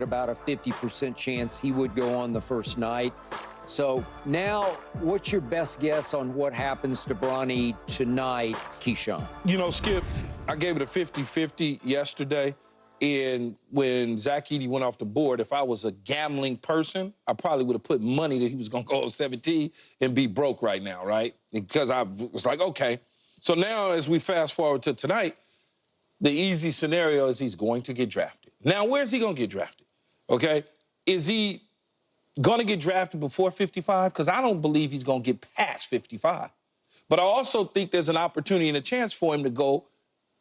about a 50% chance he would go on the first night. So now, what's your best guess on what happens to Bronny tonight, Keyshawn? You know, Skip, I gave it a 50-50 yesterday. And when Zach Edey went off the board, if I was a gambling person, I probably would have put money that he was going to go on 17 and be broke right now, right? Because I was like, okay. So now as we fast forward to tonight, the easy scenario is he's going to get drafted. Now, where's he going to get drafted? Okay? Is he going to get drafted before 55? Because I don't believe he's going to get past 55. But I also think there's an opportunity and a chance for him to go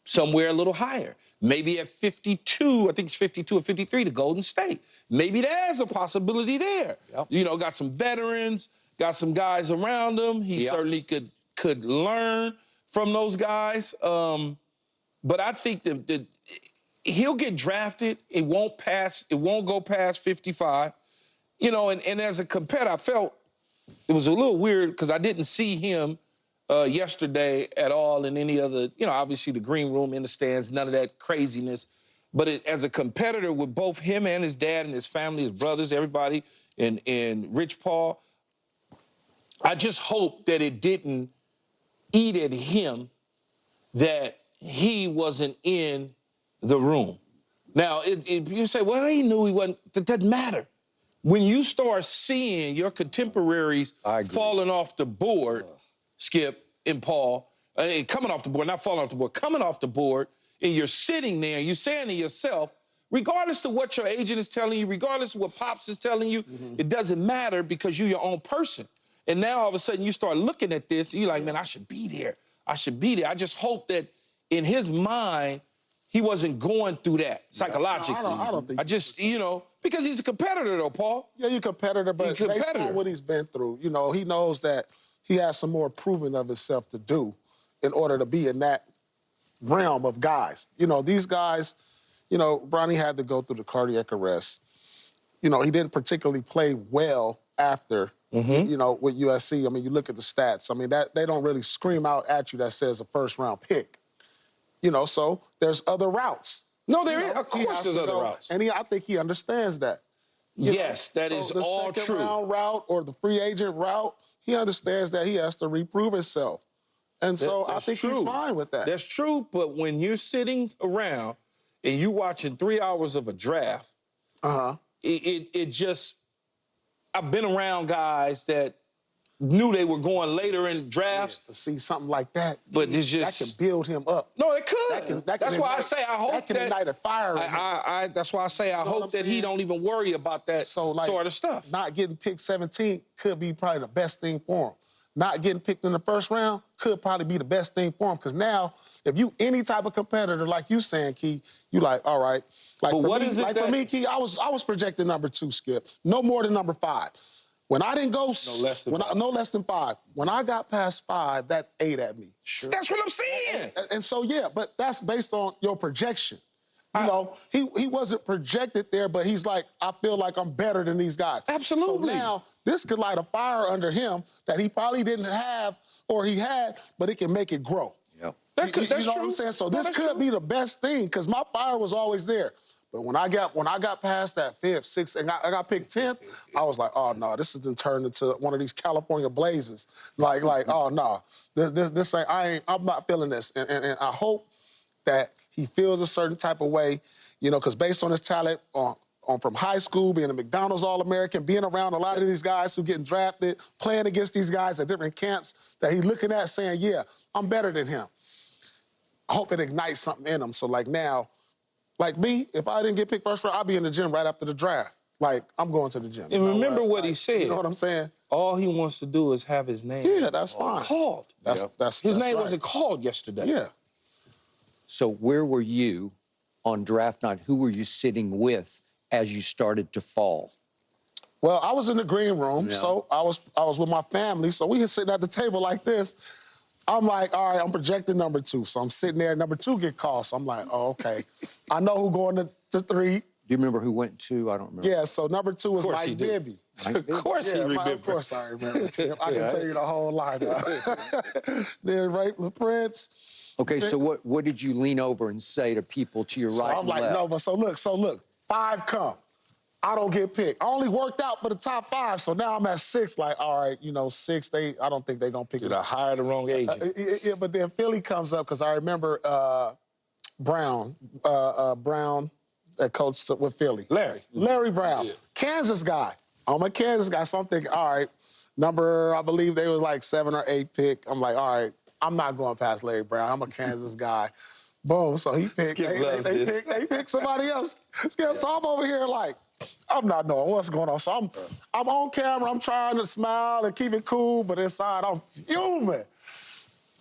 somewhere a little higher. Maybe at 52, I think it's 52 or 53 to Golden State. Maybe there's a possibility there. Yep. You know, got some veterans, got some guys around him. He certainly could learn from those guys. But I think that he'll get drafted. It won't go past 55. You know, and as a competitor, I felt it was a little weird because I didn't see him yesterday at all in any other, you know, obviously the green room, in the stands, none of that craziness. But as a competitor with both him and his dad and his family, his brothers, everybody, and Rich Paul, I just hope that it didn't eat at him that he wasn't in the room. Now, you say, well, he knew he wasn't. That doesn't matter. When you start seeing your contemporaries falling off the board, Skip and Paul, coming off the board, not falling off the board, coming off the board, and you're sitting there and you're saying to yourself, regardless of what your agent is telling you, regardless of what Pops is telling you, it doesn't matter because you're your own person. And now all of a sudden you start looking at this and you're like, man, I should be there. I should be there. I just hope that in his mind, he wasn't going through that psychologically. No, I don't think. I just, you know, because he's a competitor though, Paul. Yeah, he's a competitor, but based on what he's been through, you know, he knows that he has some more proving of himself to do in order to be in that realm of guys. You know, these guys, you know, Bronny had to go through the cardiac arrest. You know, he didn't particularly play well after, you know, with USC. I mean, you look at the stats. I mean, that they don't really scream out at you that says a first-round pick. You know, so there's other routes. No, there is. Of course there's other routes. And I think he understands that. Yes, that is all true. The second-round route or the free agent route, he understands that he has to reprove himself. And so I think he's fine with that. That's true, but when you're sitting around and you're watching 3 hours of a draft, it just, I've been around guys that knew they were going later in drafts. To see something like that, but it's just, that can build him up. No, it could. That's why I say I hope that can ignite a fire. That's why I say I hope that he don't even worry about that sort of stuff. Not getting picked 17 could be probably the best thing for him. Not getting picked in the first round could probably be the best thing for him because now, if you any type of competitor like you saying, Key, you like, all right. Like for me, Key, I was projected number 2, Skip. No more than number 5. When I didn't go, no less than 5. When I got past 5, that ate at me. Sure. That's what I'm saying. And so, yeah, but that's based on your projection. You know, he wasn't projected there, but he's like, I feel like I'm better than these guys. Absolutely. So now, this could light a fire under him that he probably didn't have or he had, but it can make it grow. Yep. That's you know true. What I'm saying? So this could be the best thing because my fire was always there. But when I got past that 5th, 6th, and I got picked 10th, I was like, oh no, this is turned into one of these California blazes. Like, oh no, this ain't. I'm not feeling this, and I hope that he feels a certain type of way, you know, because based on his talent on from high school, being a McDonald's All-American, being around a lot of these guys who getting drafted, playing against these guys at different camps, that he's looking at saying, yeah, I'm better than him. I hope it ignites something in him. So like now. Like me, if I didn't get picked first round, I'd be in the gym right after the draft. Like, I'm going to the gym. And remember what he said. You know what I'm saying? All he wants to do is have his name that's fine. called. His name wasn't called yesterday. Yeah. So where were you on draft night? Who were you sitting with as you started to fall? Well, I was in the green room, so I was with my family. So we were sitting at the table like this. I'm like, all right, I'm projecting number 2. So I'm sitting there, number 2 get called. So I'm like, oh, okay. I know who going to 3. Do you remember who went 2? I don't remember. Yeah, so number 2 was Mike Bibby. Of course he remembered. Of course I remember. I can tell you the whole lineup. Then, right, Prince. Okay, so what did you lean over and say to people to your right and left? I'm like, no, but so look, 5 come. I don't get picked. I only worked out for the top 5, so now I'm at 6. Like, all right, 6. I don't think they're gonna pick me. Did I hire the wrong agent? Yeah, but then Philly comes up because I remember Brown that coached with Philly. Larry Brown, Yeah. Kansas guy. I'm a Kansas guy, so I'm thinking, all right, I believe they was like 7 or 8 pick. I'm like, all right, I'm not going past Larry Brown. I'm a Kansas guy. Boom. So he picked. They picked somebody else. Skip. So I'm over here like, I'm not knowing what's going on. So I'm on camera. I'm trying to smile and keep it cool, but inside I'm fuming.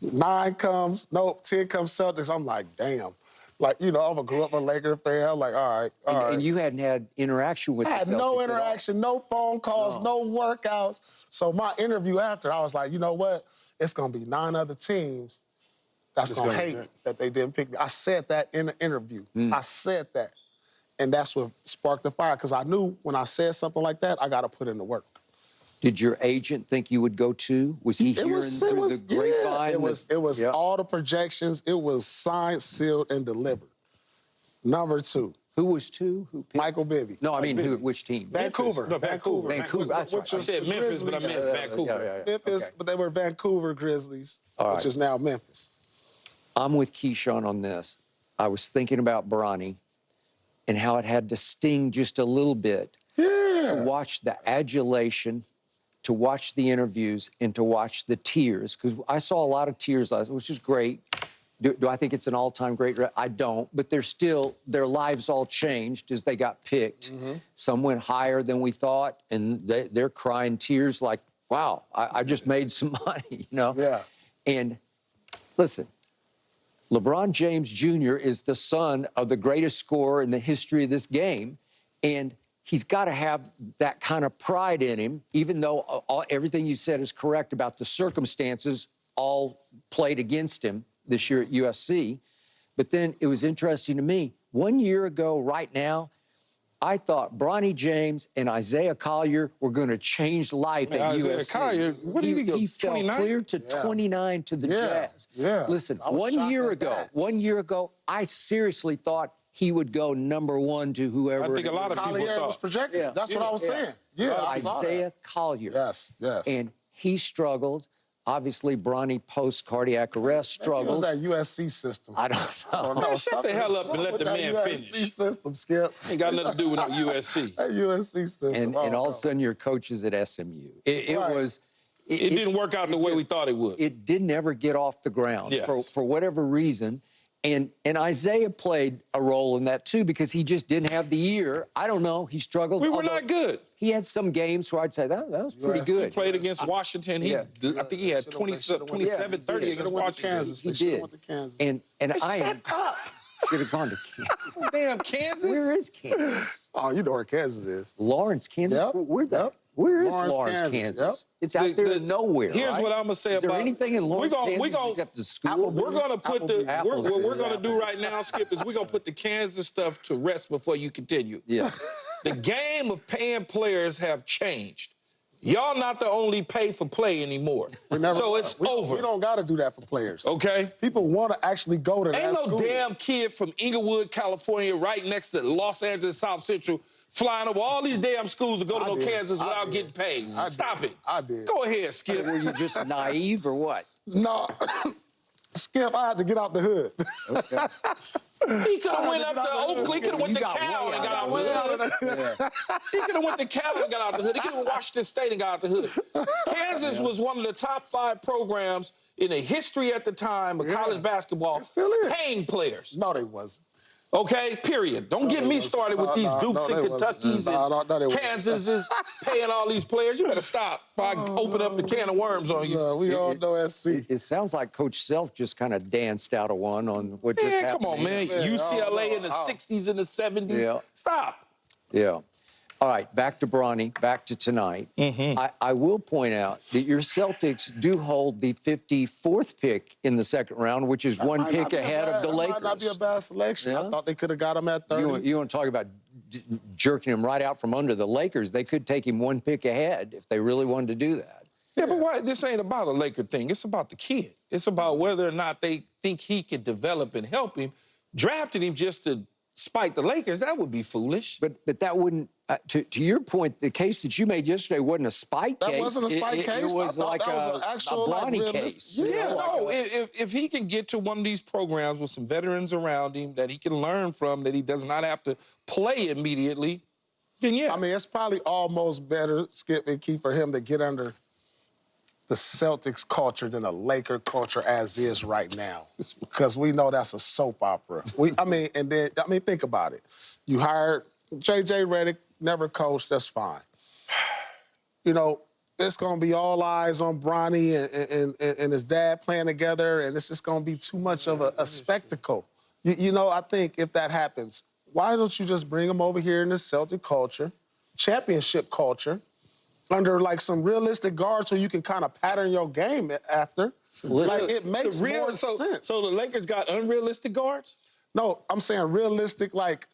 9 comes, 10 comes Celtics. I'm like, damn. Like, I'm a grew up a Laker fan. I'm like, all right. And you hadn't had interaction with the Celtics. I had no interaction, no phone calls, no workouts. So my interview after, I was like, you know what? It's going to be 9 other teams that's going to hate that they didn't pick me. I said that in the interview. I said that. And that's what sparked the fire, because I knew when I said something like that, I got to put in the work. Did your agent think you would go too? Was he hearing through the grapevine? It was all the projections. It was signed, sealed, and delivered. Number 2. Who was 2? Who picked? Michael Bibby. No, I mean, which team? Vancouver. No, Vancouver. That's right. I said Memphis, but I meant Vancouver. Memphis, but they were Vancouver Grizzlies, which is now Memphis. I'm with Keyshawn on this. I was thinking about Bronny and how it had to sting just a little bit to watch the adulation, to watch the interviews, and to watch the tears. Because I saw a lot of tears last, which is great. Do I think it's an all-time great? I don't. But their lives all changed as they got picked. Some went higher than we thought, and they're crying tears like, wow, I just made some money, Yeah. And listen, LeBron James Jr. is the son of the greatest scorer in the history of this game, and he's got to have that kind of pride in him, even though everything you said is correct about the circumstances all played against him this year at USC. But then it was interesting to me, 1 year ago right now, I thought Bronny James and Isaiah Collier were going to change life at USC. Collier, what did he go, He fell 29? clear to 29 to the Jazz. Yeah. Listen, I was 1 year shocked at ago, that. 1 year ago, I seriously thought he would go number 1 to whoever. I think a lot of people Collier thought. was projected. That's what I was saying. Yeah, I saw that. Isaiah Collier. Yes. And he struggled. Obviously, Bronny post-cardiac arrest It was struggled. that USC system. I don't know. Man, shut the hell up and let the man USC finish. system, Skip. Ain't got nothing to do with no USC. That USC system. And all of a sudden, your coach is at SMU. It was. It didn't work out the way we thought it would. It didn't ever get off the ground for whatever reason. And Isaiah played a role in that, too, because he just didn't have the year. I don't know. He struggled. We were not good. He had some games where I'd say, that was pretty good. He played against Washington. I think he had 27, 30 against Washington. Kansas. He They should have did. went to Kansas. And I should have gone to Kansas. Damn, Kansas. Where is Kansas? Oh, you know where Kansas is. Lawrence, Kansas? Yep. Where is Lawrence, Lawrence, Kansas? Kansas? It's out there in nowhere. Here's right? what I'm gonna say is about. there anything in Lawrence, Kansas except the school? We're gonna put Applebee's. what we're gonna do right now, Skip, is we're gonna put the Kansas stuff to rest before you continue. Yeah. The game of paying players have changed. Y'all not the only pay for play anymore. So it's over. We don't got to do that for players. Okay? People want to actually go to that Ain't no school. damn kid from Inglewood, California, right next to Los Angeles, South Central, flying over all these damn schools to go to Kansas without getting paid. Stop it. I did. Go ahead, Skip. Were you just naive or what? No. Skip, I had to get out the hood. Okay. He could have went up to Oakland. He could have went to You got Cal way and got out out the the hood. He could have went to Cal and got out the hood. He could have Washington State and got out the hood. Kansas was one of the top 5 programs in the history at the time of college basketball. It still is. Paying players. No, they wasn't. Okay, period. Don't get me started with these Dukes and Kentuckys and Kansas is paying all these players. You better stop before I open up the can of worms on you. We all know SC. It sounds like Coach Self just kind of danced out of one on what just happened. Come on, man. UCLA in the 60s and the 70s. Yeah. Stop. Yeah. All right, back to Bronny, back to tonight. I will point out that your Celtics do hold the 54th pick in the second round, which is one pick ahead of the Lakers. Might not be a bad selection. Yeah. I thought they could have got him at 30. You want to talk about jerking him right out from under the Lakers? They could take him one pick ahead if they really wanted to do that. Yeah, but why? This ain't about a Laker thing. It's about the kid. It's about whether or not they think he can develop and help him. Drafted him just to spite the Lakers, that would be foolish. But that wouldn't, to your point, the case that you made yesterday wasn't a spite case. That wasn't a spite case? It was like that was an actual, a Bronny like, case. Yeah, no, if he can get to one of these programs with some veterans around him that he can learn from, that he does not have to play immediately, then yes. I mean, it's probably almost better, Skip and Keith, for him to get under the Celtics culture than the Laker culture as is right now. Because we know that's a soap opera. Think about it. You hired J.J. Redick, never coached, that's fine. You know, it's going to be all eyes on Bronny and his dad playing together, and it's just going to be too much of a spectacle. You know, I think if that happens, why don't you just bring him over here in the Celtic culture, championship culture, under, like, some realistic guards so you can kind of pattern your game after? Like, it makes more sense. So the Lakers got unrealistic guards? No, I'm saying realistic, like,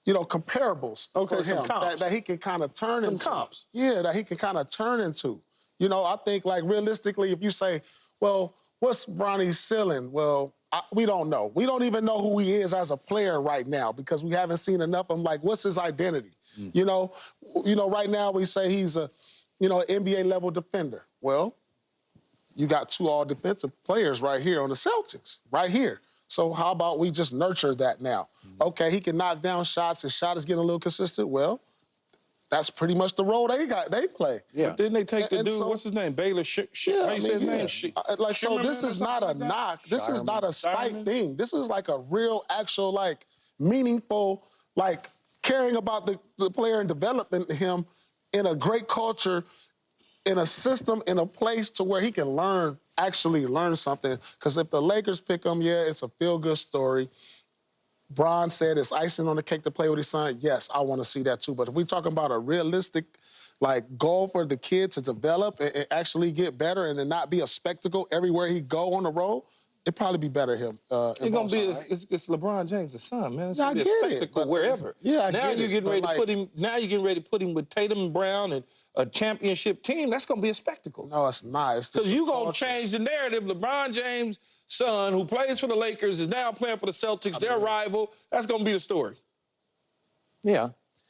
you know, comparables for him that he can kind of turn into. Some comps. Yeah, that he can kind of turn into. You know, I think, like, realistically, if you say, well, what's Bronny's ceiling? Well, we don't know. We don't even know who he is as a player right now because we haven't seen enough of him. Like, what's his identity? You know, right now we say he's a, NBA-level defender. Well, you got two all-defensive players right here on the Celtics, right here. So how about we just nurture that now? Okay, he can knock down shots. His shot is getting a little consistent. Well, that's pretty much the role they play. Yeah. But didn't they take the dude, what's his name? Baylor Yeah, how you say his name? So this is not a knock. This is not a spite thing. This is like a real, actual, like, meaningful, like, caring about the player and developing him in a great culture, in a system, in a place to where he can actually learn something. Because if the Lakers pick him, yeah, it's a feel-good story. Bron said it's icing on the cake to play with his son. Yes, I want to see that too. But if we're talking about a realistic, like, goal for the kid to develop and actually get better and then not be a spectacle everywhere he go on the road, it'd probably be better him. It's gonna be it's LeBron James' son, man. It's gonna be a spectacle it, wherever. Yeah, now you're getting ready to put him. Now you're getting ready to put him with Tatum and Brown and a championship team. That's gonna be a spectacle. No, it's not. Because you're gonna change the narrative. LeBron James' son, who plays for the Lakers, is now playing for the Celtics. Their rival. That's gonna be the story. Yeah.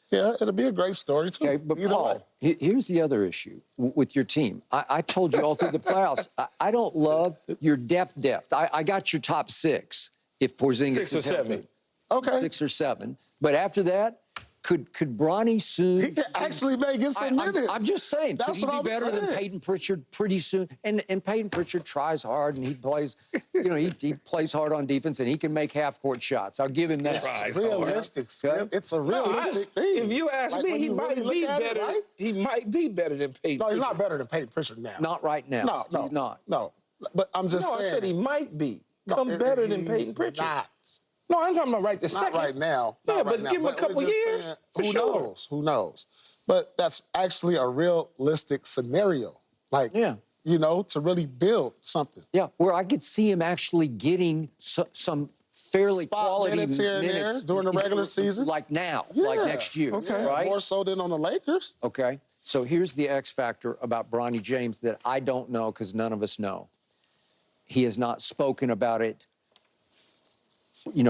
Yeah, it'll be a great story, too. Okay, but Paul, here's the other issue with your team. I told you all through the playoffs, I don't love your depth. I got your top six if Porzingis 6 or is healthy. 7. Okay. 6 or 7. But after that, could Bronny soon... He can actually make it some minutes. I'm just saying, That's could he what be I'm better than saying. Peyton Pritchard pretty soon? And Peyton Pritchard tries hard, and he plays, he plays hard on defense, and he can make half-court shots. I'll give him that. It's realistic, Skip. It's a realistic thing. If you ask me, he might be better. Right? He might be better than Peyton. No, he's not better than Peyton Pritchard now. Not right now. No, he's not. No, but I'm just saying. I said he might be. Better than Peyton Pritchard. Not. No, I'm talking about right this second. Not right now. Yeah, but give him a couple years. Saying, for sure. Who knows? But that's actually a realistic scenario. Like, to really build something. Yeah, where I could see him actually getting some fairly quality minutes here and there during the regular season. Like now, like next year. Okay. Right? More so than on the Lakers. Okay. So here's the X factor about Bronny James that I don't know because none of us know. He has not spoken about it,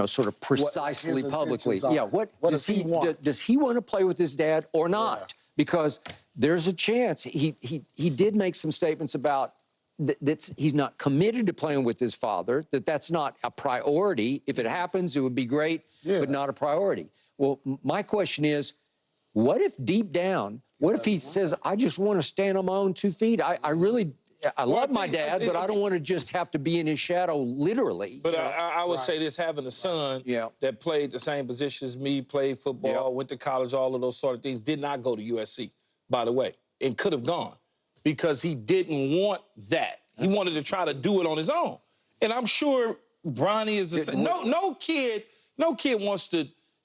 sort of precisely publicly. Yeah, what does he want? Does he want to play with his dad or not? Yeah. Because there's a chance. He did make some statements about that he's not committed to playing with his father, that's not a priority. If it happens, it would be great, but not a priority. Well, my question is, what if deep down, what if he says, I just want to stand on my own 2 feet? I love my dad, but I don't want to just have to be in his shadow, literally. But I would say this, having a son that played the same position as me, played football, went to college, all of those sort of things, did not go to USC, by the way, and could have gone because he didn't want that. He wanted to try to do it on his own. And I'm sure Bronny is the same. No kid wants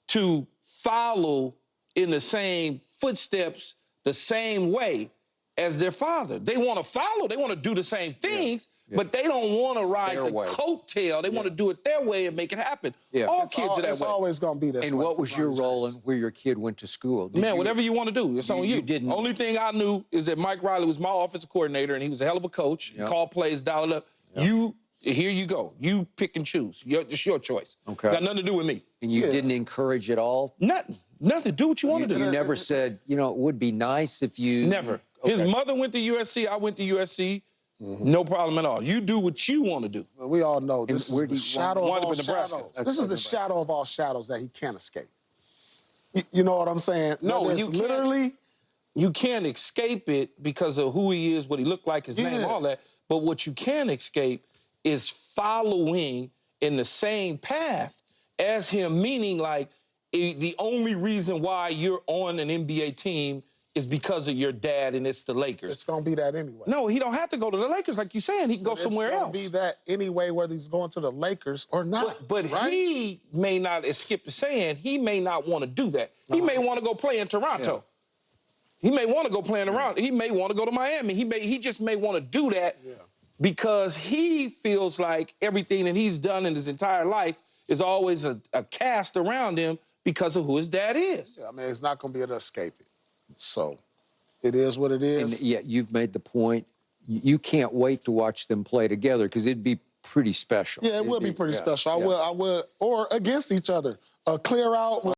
to follow in the same footsteps the same way as their father. They want to follow. They want to do the same things, but they don't want to ride the coattail. They want to do it their way and make it happen. Yeah. All kids are that way. It's always going to be this way. And what was your role in where your kid went to school? Whatever you want to do. It's on you. You didn't. Only thing I knew is that Mike Riley was my offensive coordinator, and he was a hell of a coach. He called plays, dialed up. You Here you go. You pick and choose. It's your choice. Okay. Got nothing to do with me. And you didn't encourage at all? Nothing. Nothing. Do what you want to do. You never said, you know, it would be nice if you... Never. Okay. His mother went to USC. I went to USC. No problem at all. You do what you want to do. We all know this is the shadow of all Nebraska. shadows. This is the shadow of all shadows that he can't escape. You know what I'm saying? No, Whether you it's literally... You can't escape it because of who he is, what he looked like, his name, all that. But what you can escape is following in the same path as him, meaning like the only reason why you're on an NBA team is because of your dad and it's the Lakers. It's going to be that anyway. No, he don't have to go to the Lakers like you're saying. He can go somewhere else. It's going to be that anyway, whether he's going to the Lakers or not. But right? he may not, as Skip is saying, he may not want to do that. He may want to go play in Toronto. Yeah. He may want to go playing around. He may want to go to Miami. He just may want to do that because he feels like everything that he's done in his entire life is always a cast around him because of who his dad is. Yeah, I mean, it's not going to be able to escape it. So it is what it is. And yeah, you've made the point. You can't wait to watch them play together because it'd be pretty special. Yeah, it would be pretty special. I would, or against each other. Clear out.